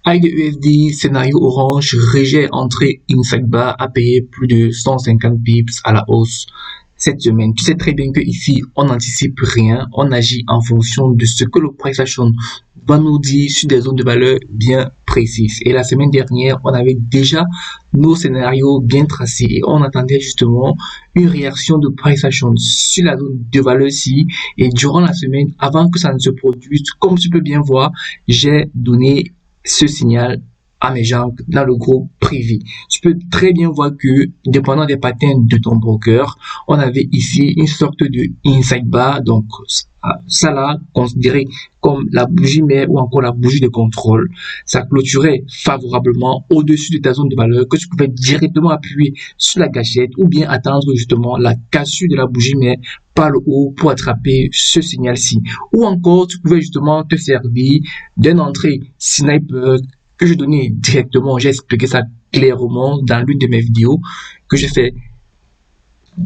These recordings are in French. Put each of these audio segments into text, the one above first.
AUD scénario orange, rejet entrée inside bar a payé plus de 150 pips à la hausse cette semaine. Tu sais très bien que ici on n'anticipe rien, on agit en fonction de ce que le price action va nous dire sur des zones de valeur bien précises. Et la semaine dernière, on avait déjà nos scénarios bien tracés et on attendait justement une réaction de price action sur la zone de valeur-ci. Et durant la semaine, avant que ça ne se produise, comme tu peux bien voir, j'ai donné ce signal à mes gens dans le groupe privé. Tu peux très bien voir que, dépendant des patterns de ton broker, on avait ici une sorte de inside bar, donc ça là, considéré comme la bougie mère ou encore la bougie de contrôle. Ça clôturait favorablement au-dessus de ta zone de valeur que tu pouvais directement appuyer sur la gâchette ou bien attendre justement la cassure de la bougie mère par le haut pour attraper ce signal-ci. Ou encore, tu pouvais justement te servir d'une entrée sniper que je donnais directement. J'ai expliqué ça clairement dans l'une de mes vidéos que je fais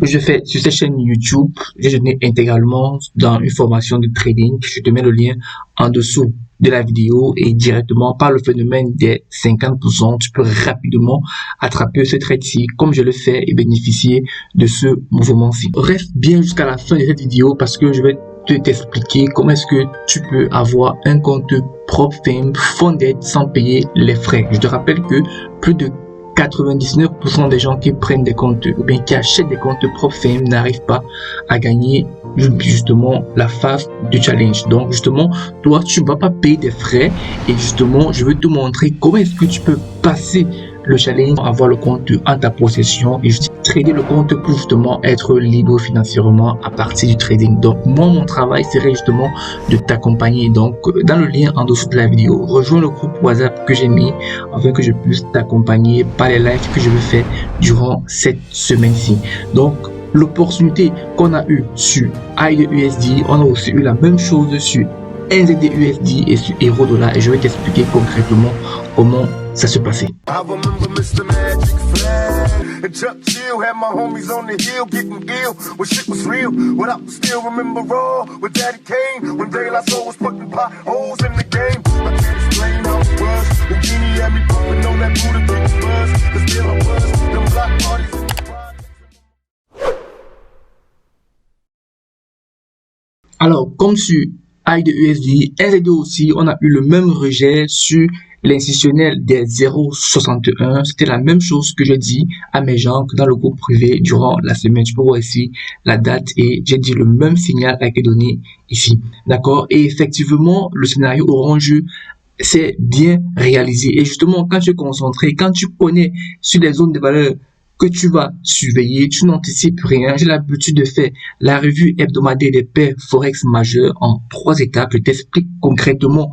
sur cette chaîne YouTube. J'ai donné intégralement dans une formation de trading. Je te mets le lien en dessous de la vidéo et directement par le phénomène des 50%, tu peux rapidement attraper ce trade-ci comme je le fais et bénéficier de ce mouvement-ci. Reste bien jusqu'à la fin de cette vidéo parce que je vais t'expliquer comment est-ce que tu peux avoir un compte propre funded sans payer les frais. Je te rappelle que plus de 99% des gens qui prennent des comptes ou bien qui achètent des comptes propres n'arrivent pas à gagner justement la phase du challenge. Donc justement, toi, tu ne vas pas payer des frais et justement, je veux te montrer comment est-ce que tu peux passer le challenge, avoir le compte en ta possession et trader le compte pour justement être libre financièrement à partir du trading. Donc moi, mon travail serait justement de t'accompagner. Donc dans le lien en dessous de la vidéo, rejoins le groupe WhatsApp que j'ai mis afin que je puisse t'accompagner par les lives que je vais faire durant cette semaine-ci. Donc l'opportunité qu'on a eu sur AUD, on a aussi eu la même chose sur NZD/USD et sur Euro-Dollar et je vais t'expliquer concrètement comment ça se passait. Alors, comme sur AUD, NZD aussi, on a eu le même rejet sur l'institutionnel des 0,61. C'était la même chose que je dis à mes gens dans le groupe privé durant la semaine. Tu peux voir ici la date et j'ai dit le même signal a été donné ici. D'accord? Et effectivement, le scénario orange c'est bien réalisé. Et justement, quand tu es concentré, quand tu connais sur les zones de valeur que tu vas surveiller, tu n'anticipes rien. J'ai l'habitude de faire la revue hebdomadaire des paires Forex majeurs en 3 étapes. Je t'explique concrètement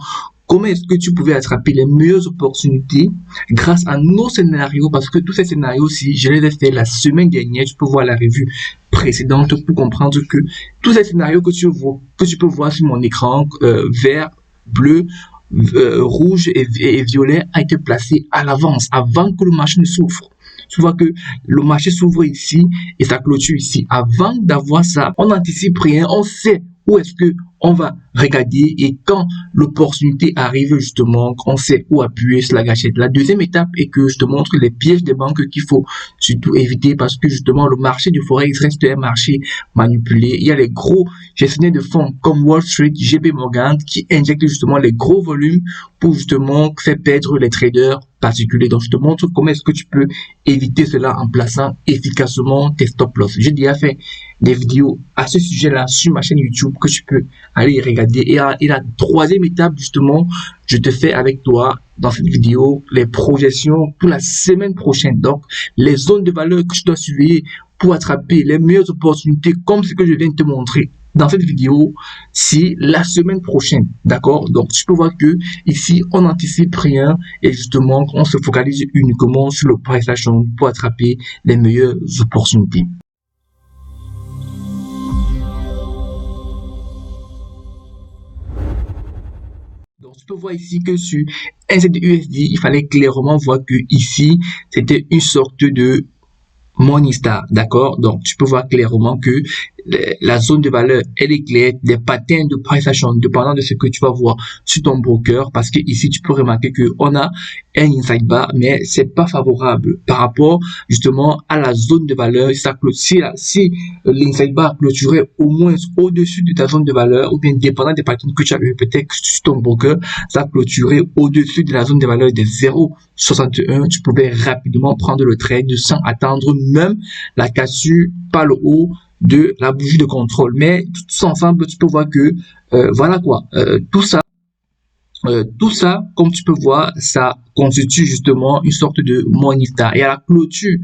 comment est-ce que tu pouvais attraper les meilleures opportunités grâce à nos scénarios, parce que tous ces scénarios-ci, je les ai fait la semaine dernière. Tu peux voir la revue précédente pour comprendre que tous ces scénarios que tu peux voir sur mon écran, vert, bleu, rouge et violet, a été placé à l'avance avant que le marché ne s'ouvre. Tu vois que le marché s'ouvre ici et ça clôture ici. Avant d'avoir ça, on n'anticipe rien, on sait où est-ce que on va regarder et quand l'opportunité arrive justement, on sait où appuyer sur la gâchette. La deuxième étape est que je te montre les pièges des banques qu'il faut surtout éviter parce que justement le marché du Forex reste un marché manipulé. Il y a les gros gestionnaires de fonds comme Wall Street, JP Morgan qui injectent justement les gros volumes pour justement faire perdre les traders particuliers. Donc je te montre comment est-ce que tu peux éviter cela en plaçant efficacement tes stop loss. J'ai déjà fait des vidéos à ce sujet-là sur ma chaîne YouTube que tu peux aller regarder. Et la troisième étape, justement, je te fais avec toi dans cette vidéo les projections pour la semaine prochaine. Donc, les zones de valeur que tu dois surveiller pour attraper les meilleures opportunités comme ce que je viens de te montrer dans cette vidéo, c'est la semaine prochaine. D'accord? Donc, tu peux voir que ici, on n'anticipe rien et justement, on se focalise uniquement sur le price action pour attraper les meilleures opportunités. Donc, tu peux voir ici que sur NZD/USD, il fallait clairement voir que ici, c'était une sorte de Morningstar, d'accord? Donc, tu peux voir clairement que la zone de valeur, elle est claire, des patterns de price action, dépendant de ce que tu vas voir sur ton broker, parce que ici, tu peux remarquer que on a un inside bar, mais c'est pas favorable par rapport, justement, à la zone de valeur. Si l'inside bar clôturait au moins au-dessus de ta zone de valeur, ou bien dépendant des patterns que tu as eu, peut-être sur ton broker, ça clôturait au-dessus de la zone de valeur de 0,61, tu pouvais rapidement prendre le trade sans attendre même la cassure par le haut de la bougie de contrôle. Mais tout ensemble, tu peux voir que voilà quoi, tout ça, comme tu peux voir, ça constitue justement une sorte de morning star. Et à la clôture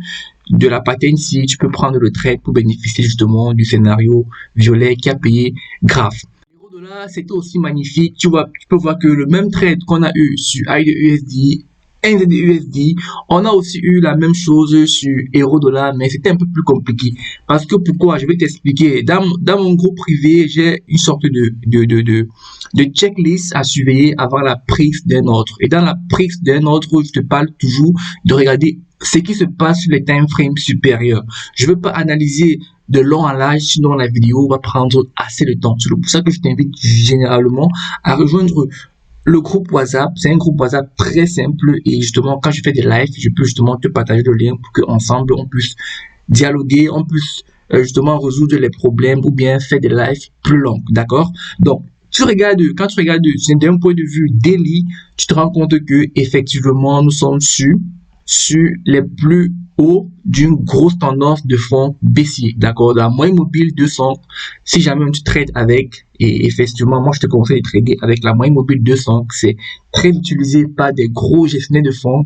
de la pattern ici, tu peux prendre le trade pour bénéficier justement du scénario violet qui a payé grave. L'euro-dollar, c'était aussi magnifique. Tu peux voir que le même trade qu'on a eu sur AUD/USD, NZD/USD, on a aussi eu la même chose sur euro-dollar, mais c'était un peu plus compliqué. Parce que pourquoi? Je vais t'expliquer. Dans mon groupe privé, j'ai une sorte de checklist à surveiller avant la prise d'un ordre. Et dans la prise d'un ordre, je te parle toujours de regarder ce qui se passe sur les time frames supérieurs. Je veux pas analyser de long en large, sinon la vidéo va prendre assez de temps. C'est pour ça que je t'invite généralement à rejoindre le groupe WhatsApp. C'est un groupe WhatsApp très simple et justement quand je fais des lives, je peux justement te partager le lien pour qu'ensemble on puisse dialoguer, on puisse justement résoudre les problèmes ou bien faire des lives plus longs, d'accord? Donc quand tu regardes d'un point de vue daily, tu te rends compte que effectivement nous sommes sur les plus hauts d'une grosse tendance de fond baissier, d'accord? La moyenne mobile 200, si jamais tu trades avec, et effectivement, moi je te conseille de trader avec la moyenne mobile 200, c'est très utilisé par des gros gestionnaires de fonds,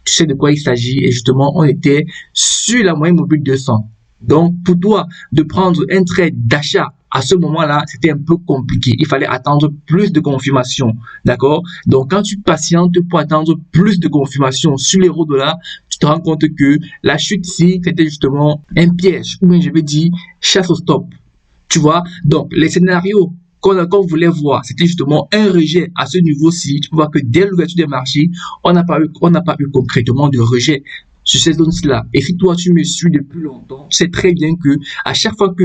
tu sais de quoi il s'agit, et justement on était sur la moyenne mobile 200. Donc pour toi de prendre un trade d'achat à ce moment-là, c'était un peu compliqué. Il fallait attendre plus de confirmation, d'accord? Donc, quand tu patientes pour attendre plus de confirmation sur l'euro-dollar, tu te rends compte que la chute ici, c'était justement un piège, ou bien je vais dire chasse au stop. Tu vois? Donc, les scénarios qu'on voulait voir, c'était justement un rejet à ce niveau-ci. Tu vois que dès l'ouverture des marchés, on n'a pas eu concrètement de rejet sur ces zones-là. Et si toi, tu me suis depuis longtemps, tu sais très bien que à chaque fois que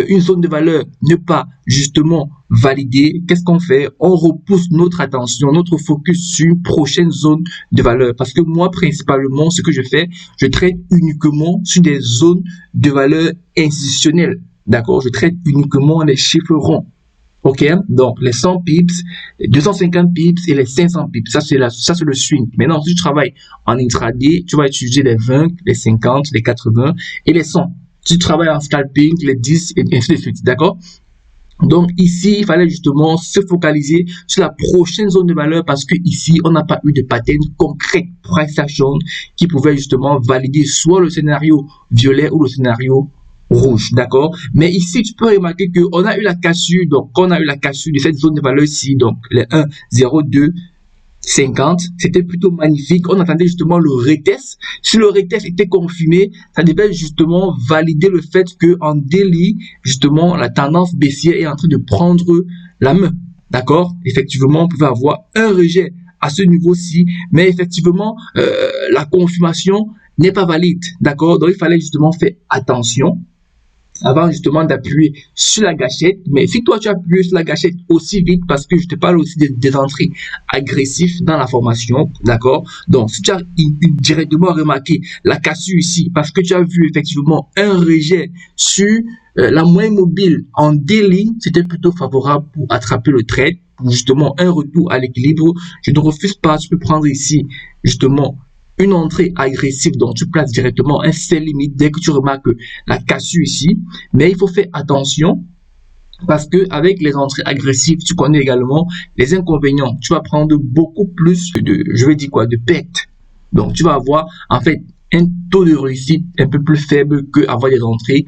une zone de valeur n'est pas justement validée, qu'est-ce qu'on fait? On repousse notre attention, notre focus sur une prochaine zone de valeur. Parce que moi, principalement, ce que je fais, je traite uniquement sur des zones de valeur institutionnelles. D'accord? Je traite uniquement les chiffres ronds. Ok? Donc, les 100 pips, les 250 pips et les 500 pips. Ça, c'est le swing. Maintenant, si tu travailles en intraday, tu vas utiliser les 20, les 50, les 80 et les 100. Si tu travailles en scalping, les 10 et ainsi de suite, d'accord? Donc ici, il fallait justement se focaliser sur la prochaine zone de valeur parce que ici, on n'a pas eu de pattern concret, price action, qui pouvait justement valider soit le scénario violet ou le scénario rouge, d'accord? Mais ici, tu peux remarquer qu'on a eu la cassure, donc on a eu la cassure de cette zone de valeur ici, donc les 1, 0, 2, 50, c'était plutôt magnifique. On attendait justement le retest. Si le retest était confirmé, ça devait justement valider le fait que en daily, justement, la tendance baissière est en train de prendre la main. D'accord? Effectivement, on pouvait avoir un rejet à ce niveau-ci, mais effectivement, la confirmation n'est pas valide. D'accord? Donc, il fallait justement faire attention avant justement d'appuyer sur la gâchette. Mais si toi tu appuies sur la gâchette aussi vite, parce que je te parle aussi des entrées agressives dans la formation, d'accord? Donc si tu as directement remarqué la cassure ici, parce que tu as vu effectivement un rejet sur la moyenne mobile en daily, c'était plutôt favorable pour attraper le trade, pour justement un retour à l'équilibre. Je ne refuse pas, tu peux prendre ici justement une entrée agressive, donc tu places directement un sell limite dès que tu remarques la cassure ici. Mais il faut faire attention parce que avec les entrées agressives, tu connais également les inconvénients. Tu vas prendre beaucoup plus de pertes. Donc tu vas avoir en fait un taux de réussite un peu plus faible que avoir des entrées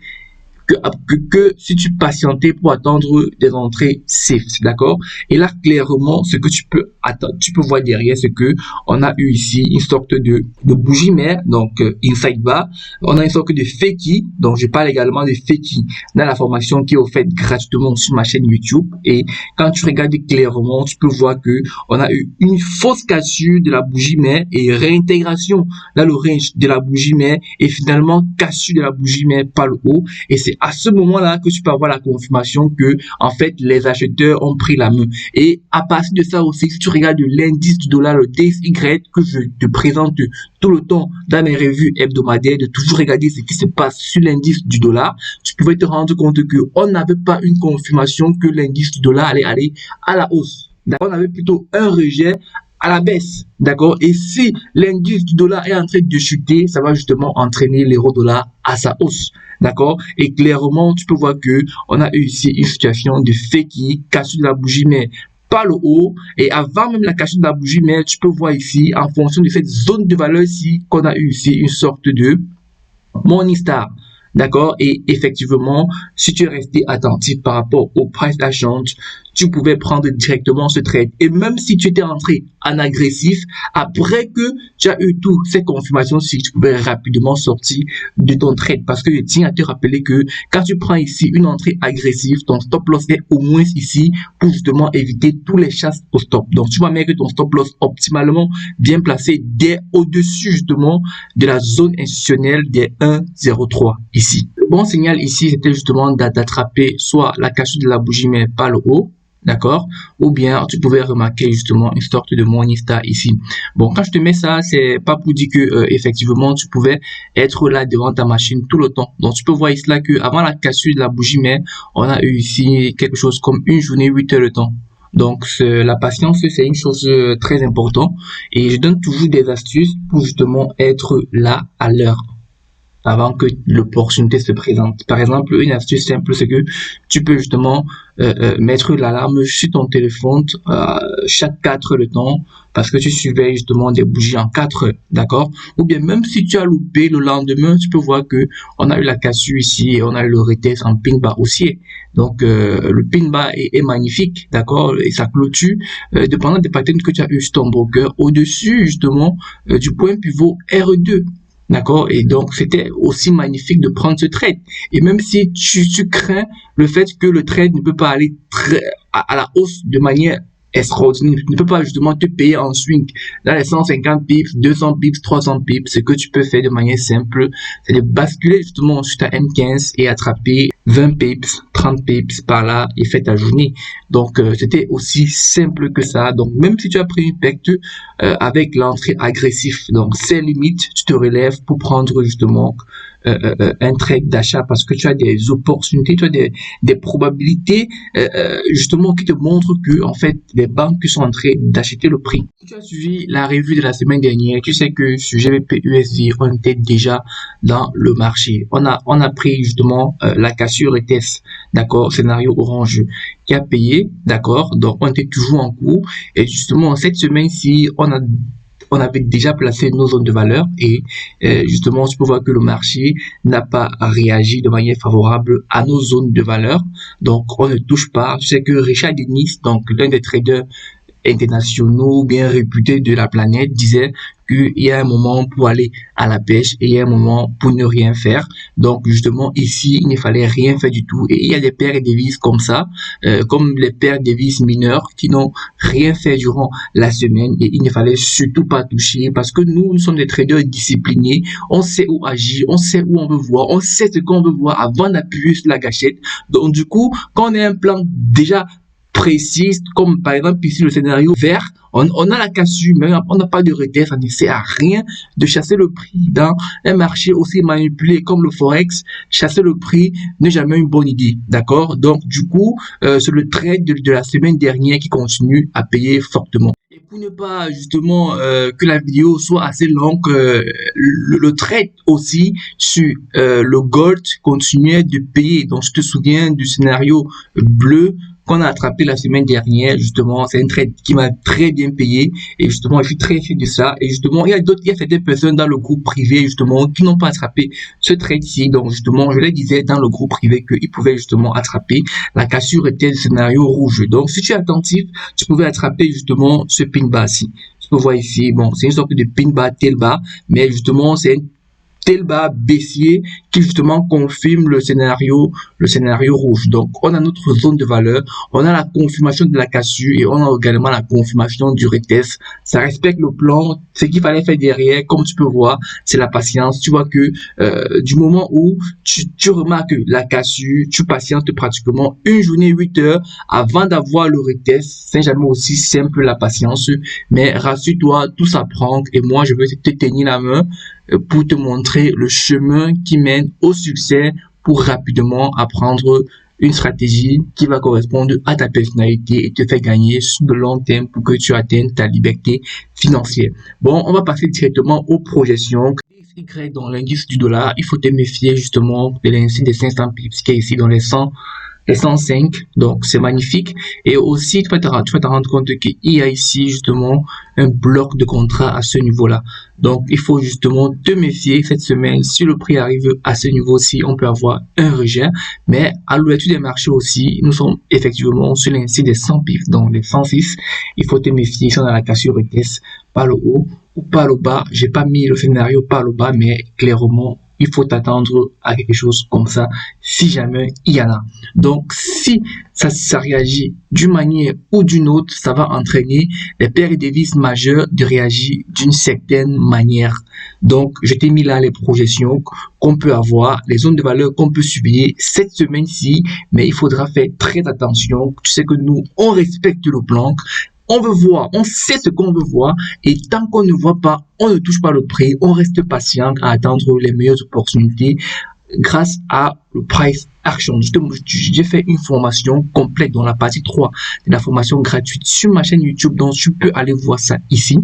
que si tu patientais pour attendre des entrées safe, d'accord? Et là, clairement, ce que tu peux attendre, tu peux voir derrière, c'est que on a eu ici une sorte de bougie mère, donc inside bar. On a une sorte de fakey, donc je parle également de fakey dans la formation qui est offerte gratuitement sur ma chaîne YouTube. Et quand tu regardes clairement, tu peux voir que on a eu une fausse cassure de la bougie mère et réintégration dans le range de la bougie mère et finalement cassure de la bougie mère par le haut. Et c'est à ce moment-là que tu peux avoir la confirmation que, en fait, les acheteurs ont pris la main. Et à partir de ça aussi, si tu regardes l'indice du dollar, le DXY, que je te présente tout le temps dans mes revues hebdomadaires, de toujours regarder ce qui se passe sur l'indice du dollar, tu pouvais te rendre compte que on n'avait pas une confirmation que l'indice du dollar allait aller à la hausse. On avait plutôt un rejet à la baisse, d'accord? Et si l'indice du dollar est en train de chuter, ça va justement entraîner l'euro-dollar à sa hausse, d'accord? Et clairement, tu peux voir que on a eu ici une situation de fakie, cassure de la bougie, mais pas le haut. Et avant même la cassure de la bougie, mais tu peux voir ici, en fonction de cette zone de valeur ici, qu'on a eu ici une sorte de Morningstar. D'accord? Et effectivement, si tu es resté attentif par rapport au price action, tu pouvais prendre directement ce trade. Et même si tu étais entré en agressif, après que tu as eu toutes ces confirmations, si tu pouvais rapidement sortir de ton trade. Parce que je tiens à te rappeler que quand tu prends ici une entrée agressive, ton stop loss est au moins ici pour justement éviter tous les chasses au stop. Donc, tu vas mettre ton stop loss optimalement bien placé dès au-dessus justement de la zone institutionnelle des 1,03 ici. Le bon signal ici, c'était justement d'attraper soit la cassure de la bougie, mais pas le haut. D'accord? Ou bien tu pouvais remarquer justement une sorte de Morningstar ici. Bon, quand je te mets ça, c'est pas pour dire que effectivement tu pouvais être là devant ta machine tout le temps. Donc tu peux voir ici là que avant la cassure de la bougie, mais on a eu ici quelque chose comme une journée 8 heures de temps. Donc la patience, c'est une chose très importante et je donne toujours des astuces pour justement être là à l'heure avant que l'opportunité se présente. Par exemple, une astuce simple, c'est que tu peux justement mettre l'alarme sur ton téléphone chaque 4 heures de temps parce que tu surveilles justement des bougies en 4 heures, d'accord? Ou bien même si tu as loupé le lendemain, tu peux voir que on a eu la cassure ici et on a eu le retest en pin bar haussier. Donc le pin bar est magnifique, d'accord? Et ça clôture dépendant des patterns que tu as eu sur ton broker au-dessus justement du point pivot R2. D'accord? Et donc, c'était aussi magnifique de prendre ce trade. Et même si tu crains le fait que le trade ne peut pas aller à la hausse de manière extraordinaire, ne peut pas justement te payer en swing dans les 150 pips, 200 pips, 300 pips. Ce que tu peux faire de manière simple, c'est de basculer justement sur ta M15 et attraper 20 pips, 30 pips par là et faire ta journée. Donc, c'était aussi simple que ça. Donc, même si tu as pris une perte avec l'entrée agressive, donc c'est limite, tu te relèves pour prendre justement un trade d'achat parce que tu as des opportunités, tu as des probabilités justement qui te montrent que en fait les banques sont en train d'acheter le prix. Si tu as suivi la revue de la semaine dernière, tu sais que sur GBP USD on était déjà dans le marché. On a pris justement la cassure et test, d'accord, scénario orange qui a payé, d'accord, donc on était toujours en cours et justement cette semaine-ci on avait déjà placé nos zones de valeur et justement, tu peux voir que le marché n'a pas réagi de manière favorable à nos zones de valeur. Donc, on ne touche pas. Tu sais que Richard Dennis, donc l'un des traders internationaux bien réputés de la planète, disait qu'il y a un moment pour aller à la pêche et il y a un moment pour ne rien faire. Donc justement ici, il ne fallait rien faire du tout. Et il y a des paires et devises comme ça, comme les paires de devises mineures qui n'ont rien fait durant la semaine et il ne fallait surtout pas toucher parce que nous sommes des traders disciplinés. On sait où agir, on sait où on veut voir, on sait ce qu'on veut voir avant d'appuyer sur la gâchette. Donc du coup, quand on a un plan déjà précise, comme par exemple ici le scénario vert, on a la cassure, mais on n'a pas de retest, ça ne sert à rien de chasser le prix dans un marché aussi manipulé comme le Forex. Chasser le prix n'est jamais une bonne idée, d'accord? Donc du coup, c'est le trade de la semaine dernière qui continue à payer fortement. Et pour ne pas justement que la vidéo soit assez longue, le trade aussi sur le gold continuait de payer. Donc je te souviens du scénario bleu qu'on a attrapé la semaine dernière, justement, c'est un trade qui m'a très bien payé, et justement, je suis très fier de ça, et justement, il y a certaines personnes dans le groupe privé, justement, qui n'ont pas attrapé ce trade-ci, donc justement, je les disais dans le groupe privé qu'ils pouvaient justement attraper la cassure était le scénario rouge, donc si tu es attentif, tu pouvais attraper justement ce pin bas-ci. Tu peux voir ici, bon, c'est une sorte de pin bas, tel bas, mais justement, c'est un tel bas baissier qui justement confirme le scénario rouge. Donc, on a notre zone de valeur, on a la confirmation de la cassure et on a également la confirmation du retest. Ça respecte le plan. Ce qu'il fallait faire derrière, comme tu peux voir, c'est la patience. Tu vois que du moment où tu remarques la cassure, tu patientes pratiquement une journée, 8 heures avant d'avoir le retest. C'est jamais aussi simple la patience, mais rassure-toi, tout s'apprend et moi je veux te tenir la main pour te montrer le chemin qui mène au succès pour rapidement apprendre une stratégie qui va correspondre à ta personnalité et te faire gagner sur le long terme pour que tu atteignes ta liberté financière. Bon, on va passer directement aux projections. Y dans l'indice du dollar, il faut te méfier justement de l'indice des 500 pips qui est ici dans les 105, donc c'est magnifique. Et aussi, tu vas te rendre compte qu'il y a ici justement un bloc de contrat à ce niveau-là. Donc, il faut justement te méfier cette semaine. Si le prix arrive à ce niveau-ci, on peut avoir un rejet. Mais à l'ouverture des marchés aussi, nous sommes effectivement sur l'indice des 100 pips, donc les 106. Il faut te méfier si on a la cassure retest par le haut ou par le bas. J'ai pas mis le scénario par le bas, mais clairement, il faut t'attendre à quelque chose comme ça si jamais il y en a. Donc, si ça réagit d'une manière ou d'une autre, ça va entraîner les paires et devises majeures de réagir d'une certaine manière. Donc, je t'ai mis là les projections qu'on peut avoir, les zones de valeur qu'on peut subir cette semaine-ci, mais il faudra faire très attention. Tu sais que nous, on respecte le plan. On veut voir, on sait ce qu'on veut voir et tant qu'on ne voit pas, on ne touche pas le prix, on reste patient à attendre les meilleures opportunités grâce à le price action. J'ai fait une formation complète dans la partie 3 de la formation gratuite sur ma chaîne YouTube, donc tu peux aller voir ça ici.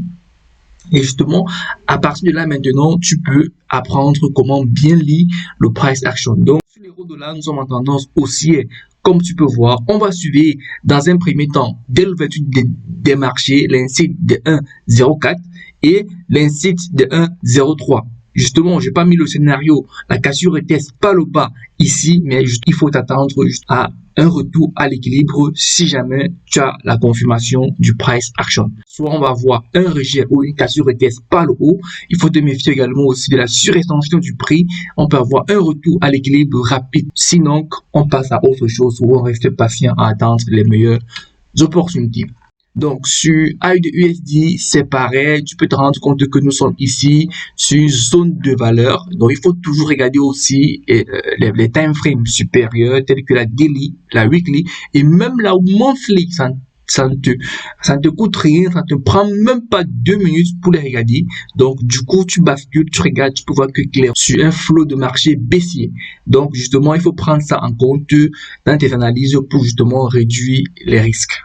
Et justement, à partir de là maintenant, tu peux apprendre comment bien lire le price action. Donc, sur l'euro-dollar, nous sommes en tendance haussière. Comme tu peux voir, on va suivre dans un premier temps, dès l'ouverture des marchés, l'indice de 1,04 et l'indice de 1,03. Justement, j'ai pas mis le scénario, la cassure retest pas le bas ici, mais il faut t'attendre à un retour à l'équilibre si jamais tu as la confirmation du price action. Soit on va avoir un rejet ou une cassure retest par le haut. Il faut te méfier également aussi de la surextension du prix. On peut avoir un retour à l'équilibre rapide. Sinon, on passe à autre chose ou on reste patient à attendre les meilleures opportunités. Donc, sur AUD USD, c'est pareil. Tu peux te rendre compte que nous sommes ici sur une zone de valeur. Donc, il faut toujours regarder aussi les time frames supérieurs tels que la daily, la weekly et même la monthly. Ça ne te coûte rien, ça ne te prend même pas 2 minutes pour les regarder. Donc, du coup, tu bascules, tu regardes, tu peux voir que clair sur un flot de marché baissier. Donc, justement, il faut prendre ça en compte dans tes analyses pour justement réduire les risques.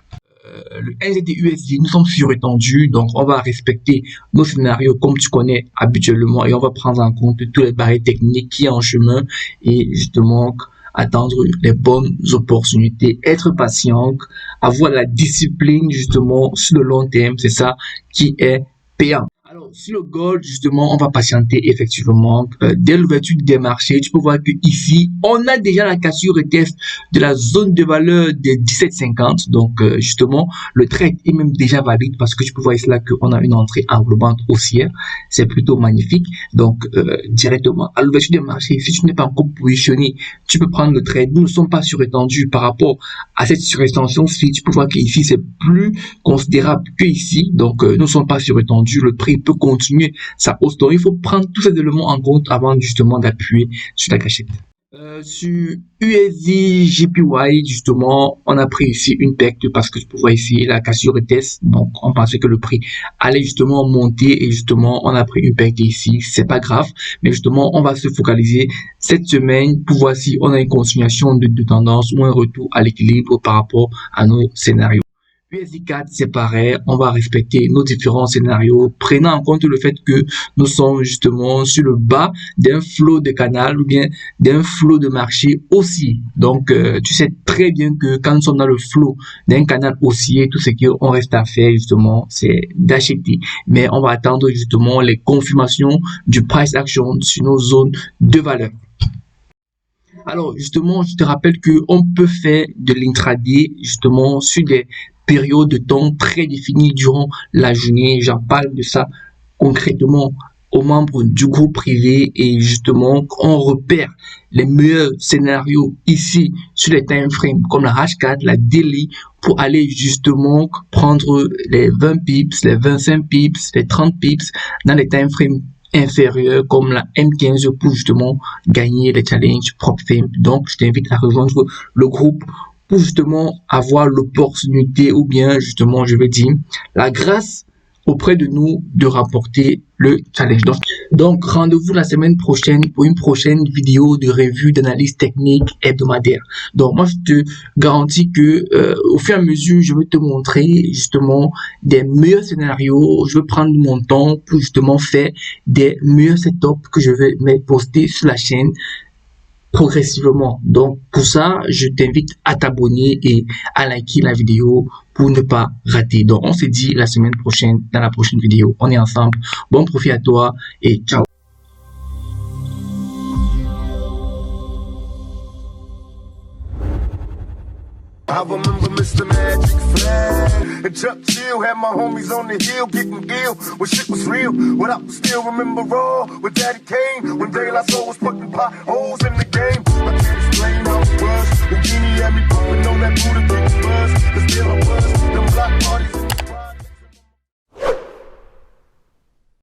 Le NZD USD, nous sommes surétendus, donc on va respecter nos scénarios comme tu connais habituellement et on va prendre en compte tous les barrières techniques qui sont en chemin et justement attendre les bonnes opportunités, être patient, avoir la discipline justement sur le long terme, c'est ça qui est payant. Alors, sur le gold, justement, on va patienter effectivement. Dès l'ouverture des marchés, tu peux voir que ici, on a déjà la cassure retest de la zone de valeur des 17,50. Donc, justement, le trade est même déjà valide parce que tu peux voir ici là qu'on a une entrée englobante haussière. C'est plutôt magnifique. Donc, directement à l'ouverture des marchés, si tu n'es pas encore positionné, tu peux prendre le trade. Nous ne sommes pas surétendus par rapport à cette surextension. Si tu peux voir qu'ici, c'est plus considérable que ici. Donc, nous ne sommes pas surétendus. Le prix peut continuer sa hausse. Donc, il faut prendre tous ces éléments en compte avant justement d'appuyer sur la gâchette. Sur USD JPY, justement, on a pris ici une perte parce que tu peux voir ici la cassure retest. Donc, on pensait que le prix allait justement monter et justement, on a pris une perte ici. C'est pas grave, mais justement, on va se focaliser cette semaine pour voir si on a une continuation de tendance ou un retour à l'équilibre par rapport à nos scénarios. USD4, c'est pareil, on va respecter nos différents scénarios, prenant en compte le fait que nous sommes justement sur le bas d'un flot de canal ou bien d'un flot de marché haussier. Donc, tu sais très bien que quand nous sommes dans le flot d'un canal haussier, tout ce qu'on reste à faire justement, c'est d'acheter. Mais on va attendre justement les confirmations du price action sur nos zones de valeur. Alors, justement, je te rappelle que on peut faire de l'intraday justement sur des périodes de temps très définies durant la journée. J'en parle de ça concrètement aux membres du groupe privé et justement on repère les meilleurs scénarios ici sur les time frames comme la H4, la daily pour aller justement prendre les 20 pips, les 25 pips, les 30 pips dans les time frames inférieurs comme la M15 pour justement gagner les challenges prop firm. Donc je t'invite à rejoindre le groupe pour justement avoir l'opportunité ou bien justement je vais dire la grâce auprès de nous de rapporter le challenge. Donc rendez-vous la semaine prochaine pour une prochaine vidéo de revue d'analyse technique hebdomadaire. Donc moi je te garantis que au fur et à mesure je vais te montrer justement des meilleurs scénarios. Je vais prendre mon temps pour justement faire des meilleurs setups que je vais poster sur la chaîne progressivement. Donc pour ça, je t'invite à t'abonner et à liker la vidéo pour ne pas rater. Donc on se dit la semaine prochaine dans la prochaine vidéo. On est ensemble. Bon profit à toi et ciao. I remember Mr. Magic Flag and Chuck Chill had my homies on the hill getting ill when shit was real. What I still remember raw with Daddy Kane when De La Soul was putting potholes in the game. I can't explain how it was. Houdini had me pumping on that Buddha buzz, 'cause still I was.